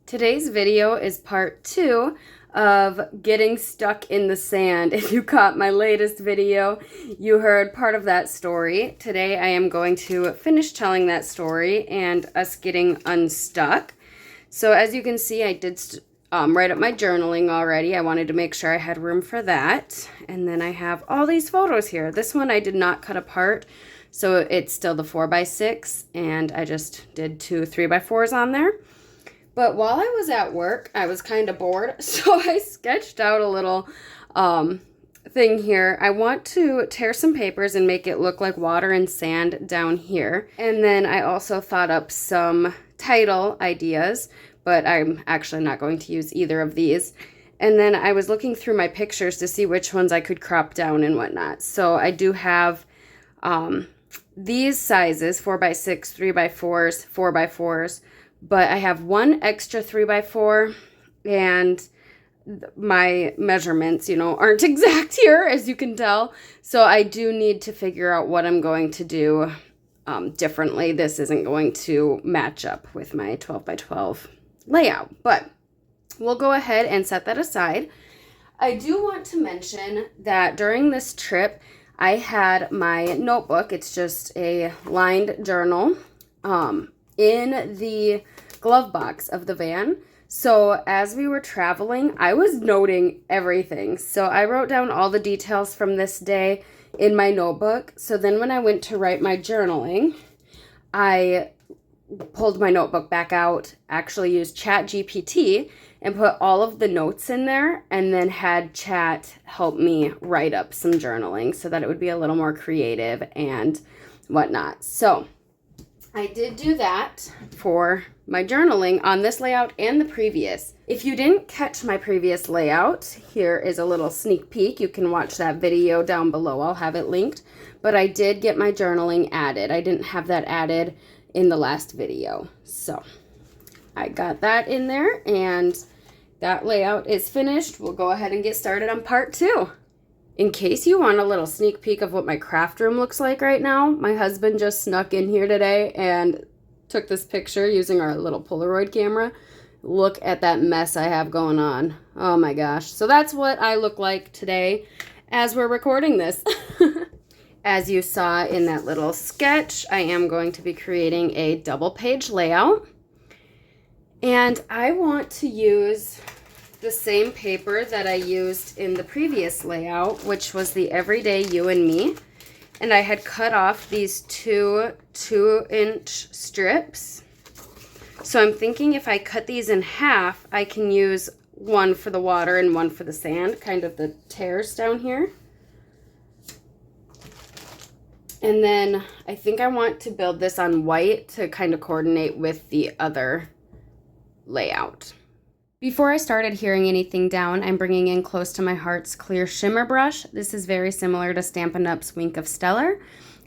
Today's video is part 2 of getting stuck in the sand. If you caught my latest video, you heard part of that story. Today I am going to finish telling that story and us getting unstuck. So as you can see, I did write up my journaling already. I wanted to make sure I had room for that. And then I have all these photos here. This one I did not cut apart, so it's still the 4x6, and I just did 2 3x4s on there. But while I was at work, I was kind of bored, so I sketched out a little thing here. I want to tear some papers and make it look like water and sand down here. And then I also thought up some title ideas, but I'm actually not going to use either of these. And then I was looking through my pictures to see which ones I could crop down and whatnot. So I do have these sizes, 4x6, 3x4s, 4x4s. But I have one extra 3x4, and my measurements, aren't exact here, as you can tell. So I do need to figure out what I'm going to do differently. This isn't going to match up with my 12x12 layout, but we'll go ahead and set that aside. I do want to mention that during this trip, I had my notebook. It's just a lined journal in the glove box of the van. So as we were traveling, I was noting everything. So I wrote down all the details from this day in my notebook. So then when I went to write my journaling, I pulled my notebook back out, actually used ChatGPT and put all of the notes in there, and then had Chat help me write up some journaling so that it would be a little more creative and whatnot. So I did do that for my journaling on this layout and the previous. If you didn't catch my previous layout, here is a little sneak peek. You can watch that video down below. I'll have it linked. But I did get my journaling added. I didn't have that added in the last video. So I got that in there, and that layout is finished. We'll go ahead and get started on part 2. In case you want a little sneak peek of what my craft room looks like right now, my husband just snuck in here today and took this picture using our little Polaroid camera. Look at that mess I have going on. Oh my gosh. So that's what I look like today as we're recording this. As you saw in that little sketch, I am going to be creating a double page layout. And I want to use the same paper that I used in the previous layout, which was the Everyday You and Me. And I had cut off these 2-inch strips. So I'm thinking if I cut these in half, I can use one for the water and one for the sand, kind of the tears down here. And then I think I want to build this on white to kind of coordinate with the other layout. Before I started hearing anything down, I'm bringing in Close to My Heart's clear shimmer brush. This is very similar to Stampin' Up's Wink of Stellar.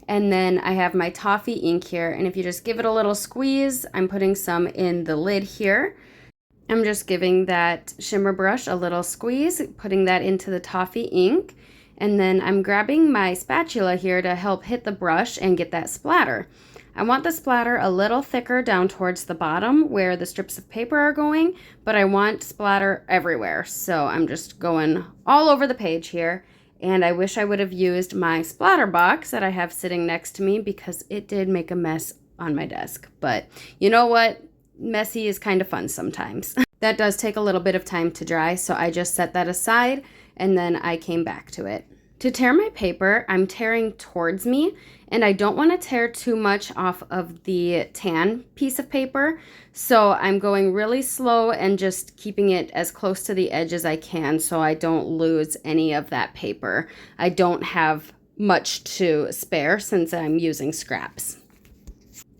And then I have my toffee ink here, and if you just give it a little squeeze, I'm putting some in the lid here. I'm just giving that shimmer brush a little squeeze, putting that into the toffee ink, and then I'm grabbing my spatula here to help hit the brush and get that splatter. I want the splatter a little thicker down towards the bottom where the strips of paper are going, but I want splatter everywhere. So I'm just going all over the page here. And I wish I would have used my splatter box that I have sitting next to me, because it did make a mess on my desk. But you know what? Messy is kind of fun sometimes. That does take a little bit of time to dry, so I just set that aside and then I came back to it. To tear my paper, I'm tearing towards me, and I don't want to tear too much off of the tan piece of paper. So I'm going really slow and just keeping it as close to the edge as I can so I don't lose any of that paper. I don't have much to spare since I'm using scraps.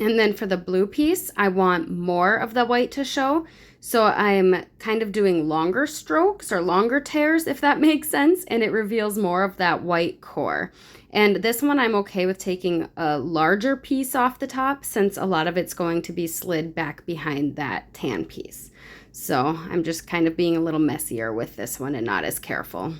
And then for the blue piece, I want more of the white to show. So I'm kind of doing longer strokes or longer tears, if that makes sense, and it reveals more of that white core. And this one I'm okay with taking a larger piece off the top, since a lot of it's going to be slid back behind that tan piece. So I'm just kind of being a little messier with this one and not as careful.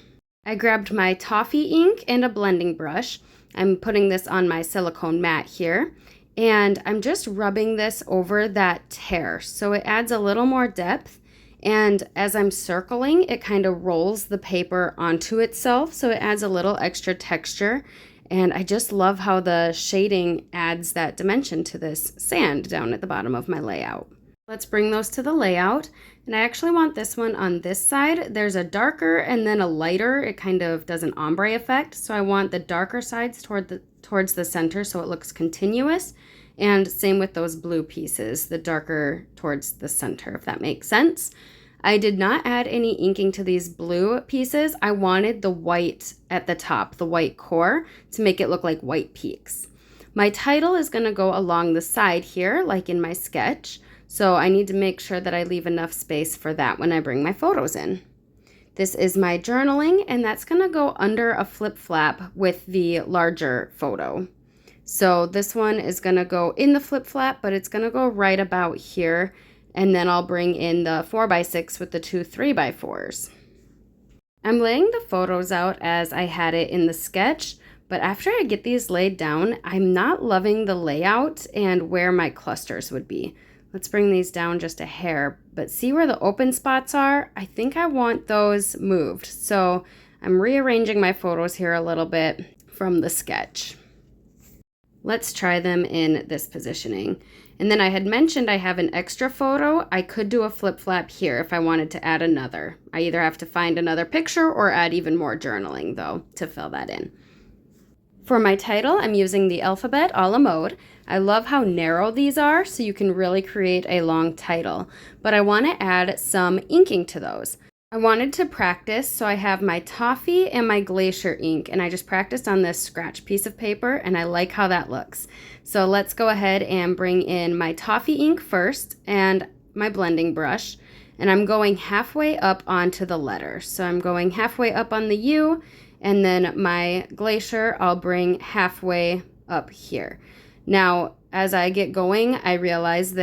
I grabbed my toffee ink and a blending brush. I'm putting this on my silicone mat here. And I'm just rubbing this over that tear, so it adds a little more depth. And as I'm circling, it kind of rolls the paper onto itself, so it adds a little extra texture. And I just love how the shading adds that dimension to this sand down at the bottom of my layout. Let's bring those to the layout. And I actually want this one on this side. There's a darker and then a lighter. It kind of does an ombre effect. So I want the darker sides towards the center so it looks continuous. And same with those blue pieces, the darker towards the center, if that makes sense. I did not add any inking to these blue pieces. I wanted the white at the top, the white core, to make it look like white peaks. My title is going to go along the side here, like in my sketch. So I need to make sure that I leave enough space for that when I bring my photos in. This is my journaling, and that's going to go under a flip flap with the larger photo. So this one is going to go in the flip flap, but it's going to go right about here. And then I'll bring in the 4x6 with the two 3x4s. I'm laying the photos out as I had it in the sketch, but after I get these laid down, I'm not loving the layout and where my clusters would be. Let's bring these down just a hair, but see where the open spots are? I think I want those moved. So I'm rearranging my photos here a little bit from the sketch. Let's try them in this positioning. And then I had mentioned I have an extra photo. I could do a flip flap here if I wanted to add another. I either have to find another picture or add even more journaling though to fill that in. For my title, I'm using the alphabet a la mode. I love how narrow these are, so you can really create a long title. But I want to add some inking to those. I wanted to practice, so I have my toffee and my glacier ink, and I just practiced on this scratch piece of paper, and I like how that looks. So let's go ahead and bring in my toffee ink first and my blending brush, and I'm going halfway up onto the letter. So I'm going halfway up on the U, and then my glacier I'll bring halfway up here. Now, as I get going, I realize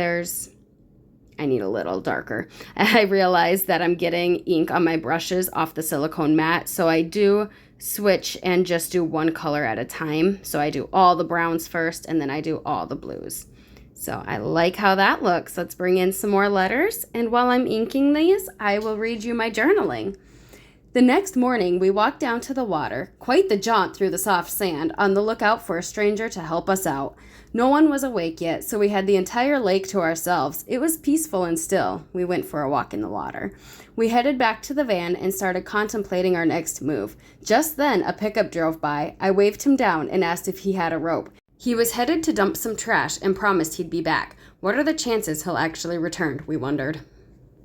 I need a little darker. I realize that I'm getting ink on my brushes off the silicone mat, so I do switch and just do one color at a time. So I do all the browns first, and then I do all the blues. So I like how that looks. Let's bring in some more letters, and while I'm inking these, I will read you my journaling. The next morning, we walked down to the water, quite the jaunt through the soft sand, on the lookout for a stranger to help us out. No one was awake yet, so we had the entire lake to ourselves. It was peaceful and still. We went for a walk in the water. We headed back to the van and started contemplating our next move. Just then, a pickup drove by. I waved him down and asked if he had a rope. He was headed to dump some trash and promised he'd be back. What are the chances he'll actually return, we wondered.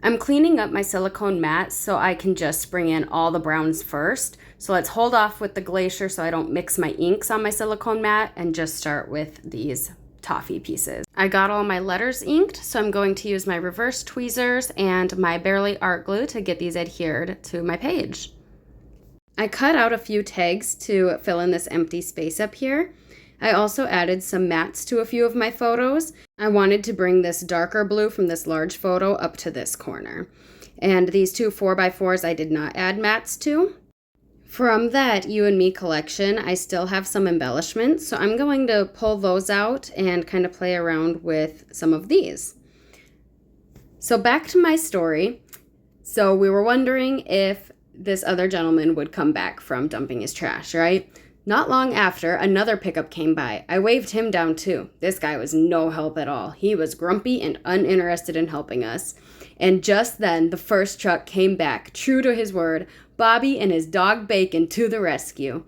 I'm cleaning up my silicone mat so I can just bring in all the browns first. So let's hold off with the glacier so I don't mix my inks on my silicone mat and just start with these toffee pieces. I got all my letters inked, so I'm going to use my reverse tweezers and my Barely art glue to get these adhered to my page. I cut out a few tags to fill in this empty space up here. I also added some mats to a few of my photos. I wanted to bring this darker blue from this large photo up to this corner. And these two 4x4s I did not add mats to. From that You and Me collection, I still have some embellishments, so I'm going to pull those out and kind of play around with some of these. So back to my story. So we were wondering if this other gentleman would come back from dumping his trash, right? Not long after, another pickup came by. I waved him down too. This guy was no help at all. He was grumpy and uninterested in helping us. And just then, the first truck came back, true to his word, Bobby and his dog Bacon to the rescue.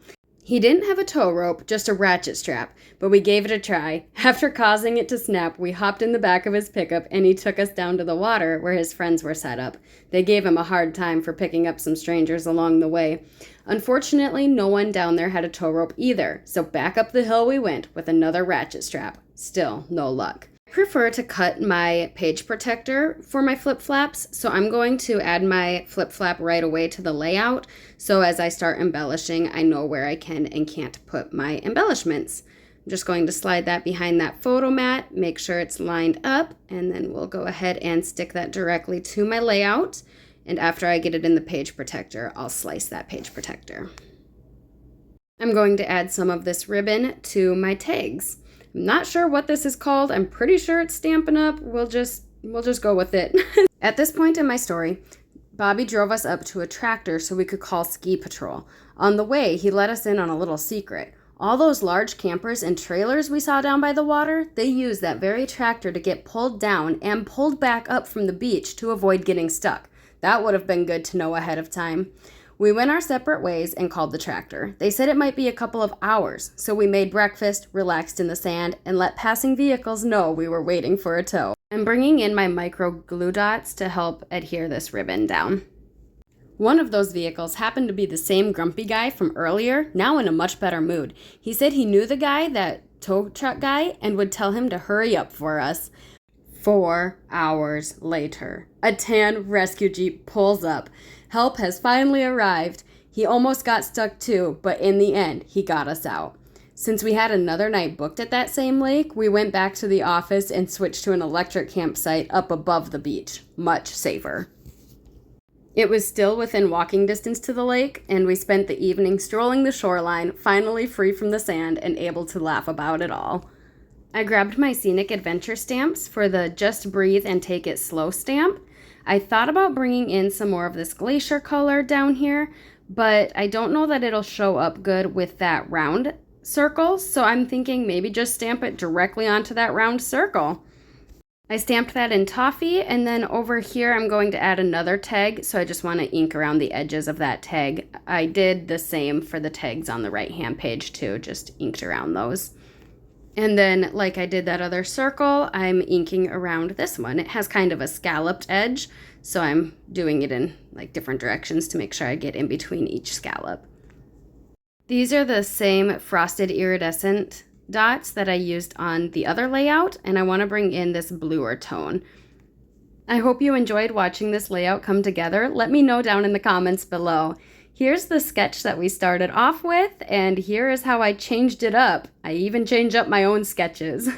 He didn't have a tow rope, just a ratchet strap, but we gave it a try. After causing it to snap, we hopped in the back of his pickup and he took us down to the water where his friends were set up. They gave him a hard time for picking up some strangers along the way. Unfortunately, no one down there had a tow rope either, so back up the hill we went with another ratchet strap. Still no luck. I prefer to cut my page protector for my flip flaps, so I'm going to add my flip flap right away to the layout, so as I start embellishing, I know where I can and can't put my embellishments. I'm just going to slide that behind that photo mat, make sure it's lined up, and then we'll go ahead and stick that directly to my layout. And after I get it in the page protector, I'll slice that page protector. I'm going to add some of this ribbon to my tags. I'm not sure what this is called. I'm pretty sure it's Stampin' Up. We'll just go with it. At this point in my story, Bobby drove us up to a tractor so we could call ski patrol. On the way, he let us in on a little secret. All those large campers and trailers we saw down by the water, they use that very tractor to get pulled down and pulled back up from the beach to avoid getting stuck. That would have been good to know ahead of time. We went our separate ways and called the tractor. They said it might be a couple of hours, so we made breakfast, relaxed in the sand, and let passing vehicles know we were waiting for a tow. I'm bringing in my micro glue dots to help adhere this ribbon down. One of those vehicles happened to be the same grumpy guy from earlier, now in a much better mood. He said he knew the guy, that tow truck guy, and would tell him to hurry up for us. 4 hours later, a tan rescue jeep pulls up. Help has finally arrived. He almost got stuck too, but in the end, he got us out. Since we had another night booked at that same lake, we went back to the office and switched to an electric campsite up above the beach. Much safer. It was still within walking distance to the lake, and we spent the evening strolling the shoreline, finally free from the sand and able to laugh about it all. I grabbed my Scenic Adventure stamps for the Just Breathe and Take It Slow stamp. I thought about bringing in some more of this glacier color down here, but I don't know that it'll show up good with that round circle, so I'm thinking maybe just stamp it directly onto that round circle. I stamped that in toffee, and then over here I'm going to add another tag, so I just want to ink around the edges of that tag. I did the same for the tags on the right-hand page too, just inked around those. And then, like I did that other circle, I'm inking around this one. It has kind of a scalloped edge, so I'm doing it in like different directions to make sure I get in between each scallop. These are the same frosted iridescent dots that I used on the other layout, and I want to bring in this bluer tone. I hope you enjoyed watching this layout come together. Let me know down in the comments below. Here's the sketch that we started off with, and here is how I changed it up. I even changed up my own sketches.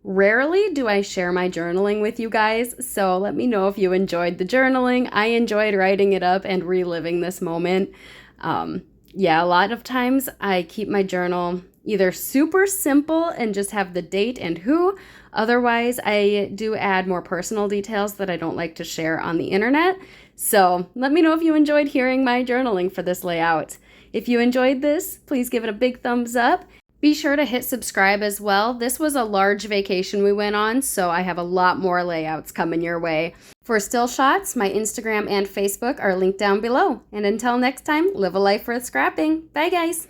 Rarely do I share my journaling with you guys, so let me know if you enjoyed the journaling. I enjoyed writing it up and reliving this moment. Yeah, a lot of times I keep my journal either super simple and just have the date and who. Otherwise, I do add more personal details that I don't like to share on the internet. So let me know if you enjoyed hearing my journaling for this layout. If you enjoyed this, please give it a big thumbs up. Be sure to hit subscribe as well. This was a large vacation we went on, so I have a lot more layouts coming your way. For still shots, my Instagram and Facebook are linked down below. And until next time, live a life worth scrapping. Bye, guys.